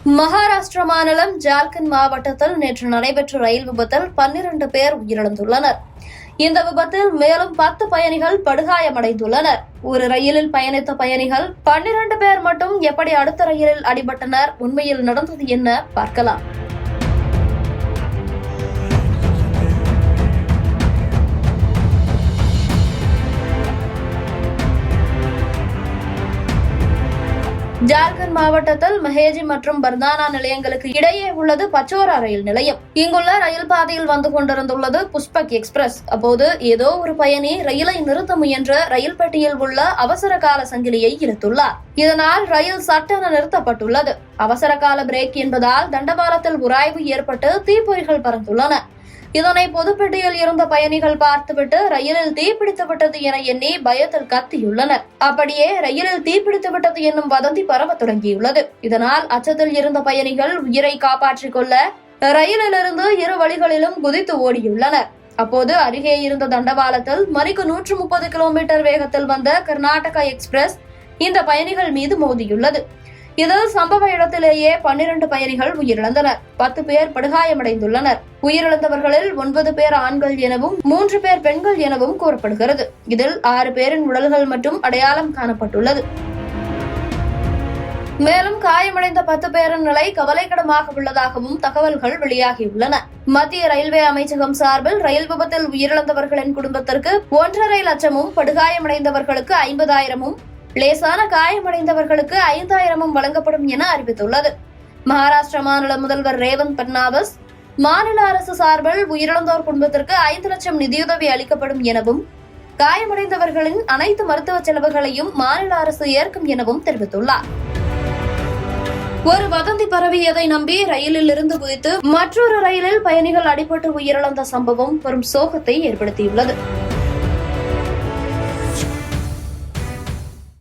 மகாராஷ்டிரா மாநிலம் ஜார்க்கண்ட் மாவட்டத்தில் நேற்று நடைபெற்ற ரயில் விபத்தில் 12 பேர் உயிரிழந்துள்ளனர். இந்த விபத்தில் மேலும் 10 பயணிகள் படுகாயமடைந்துள்ளனர். ஒரு ரயிலில் பயணித்த பயணிகள் 12 பேர் மட்டும் எப்படி அடுத்த ரயிலில் அடிபட்டனர்? உண்மையில் நடந்தது என்ன பார்க்கலாம். ஜார்க்கண்ட் மாவட்டத்தில் மஹேஜி மற்றும் பர்தானா நிலையங்களுக்கு இடையே உள்ளது பச்சோரா ரயில் நிலையம். இங்குள்ள ரயில் பாதையில் வந்து கொண்டிருந்துள்ளது புஷ்பக் எக்ஸ்பிரஸ். அப்போது ஏதோ ஒரு பயணி ரயிலை நிறுத்த முயன்ற ரயில் பெட்டியில் உள்ள அவசர கால சங்கிலியை இழுத்துள்ளார். இதனால் ரயில் சட்டென நிறுத்தப்பட்டுள்ளது. அவசர கால பிரேக் என்பதால் தண்டவாளத்தில் உராய்வு ஏற்பட்டு தீப்பொறிகள் பறந்துள்ளன. இதனை பொதுப்பெட்டியில் இருந்த பயணிகள் பார்த்துவிட்டு ரயிலில் தீப்பிடித்து விட்டது என எண்ணி பயத்தில் கத்தியுள்ளனர். அப்படியே ரயிலில் தீப்பிடித்து விட்டது என்னும் வதந்தி பரவ தொடங்கியுள்ளது. இதனால் அச்சத்தில் இருந்த பயணிகள் உயிரை காப்பாற்றிக் கொள்ள ரயிலிலிருந்து இரு வழிகளிலும் குதித்து ஓடியுள்ளனர். அப்போது அருகே இருந்த தண்டவாளத்தில் மணிக்கு 130 கிலோமீட்டர் வேகத்தில் வந்த கர்நாடகா எக்ஸ்பிரஸ் இந்த பயணிகள் மீது மோதியுள்ளது. இதில் சம்பவ இடத்திலேயே 12 பயணிகள் உயிரிழந்தனர். 10 பேர் படுகாயமடைந்துள்ளனர். உயிரிழந்தவர்களில் 9 பேர் ஆண்கள் எனவும் 3 பேர் பெண்கள் எனவும் கூறப்படுகிறது. இதில் 6 பேரின் உடல்கள் மட்டும் அடையாளம் காணப்பட்டுள்ளது. மேலும் காயமடைந்த 10 பேரின் நிலை கவலைக்கிடமாக உள்ளதாகவும் தகவல்கள் வெளியாகியுள்ளன. மத்திய ரயில்வே அமைச்சகம் சார்பில் ரயில் விபத்தில் உயிரிழந்தவர்களின் குடும்பத்திற்கு 1.5 லட்சமும், படுகாயமடைந்தவர்களுக்கு 50,000மும், லேசான காயமடைந்தவர்களுக்கு 5,000மும் வழங்கப்படும் என அறிவித்துள்ளது. மகாராஷ்டிரா மாநில முதல்வர் ரேவந்த் பட்னாவிஸ் மாநில அரசு சார்பில் உயிரிழந்தோர் குடும்பத்திற்கு 5 லட்சம் நிதியுதவி அளிக்கப்படும் எனவும், காயமடைந்தவர்களின் அனைத்து மருத்துவ செலவுகளையும் மாநில அரசு ஏற்கும் எனவும் தெரிவித்துள்ளார். ஒரு வதந்தி பரவியதை நம்பி ரயிலில் இருந்து குதித்து மற்றொரு ரயிலில் பயணிகள் அடிபட்டு உயிரிழந்த சம்பவம் பெரும் சோகத்தை ஏற்படுத்தியுள்ளது.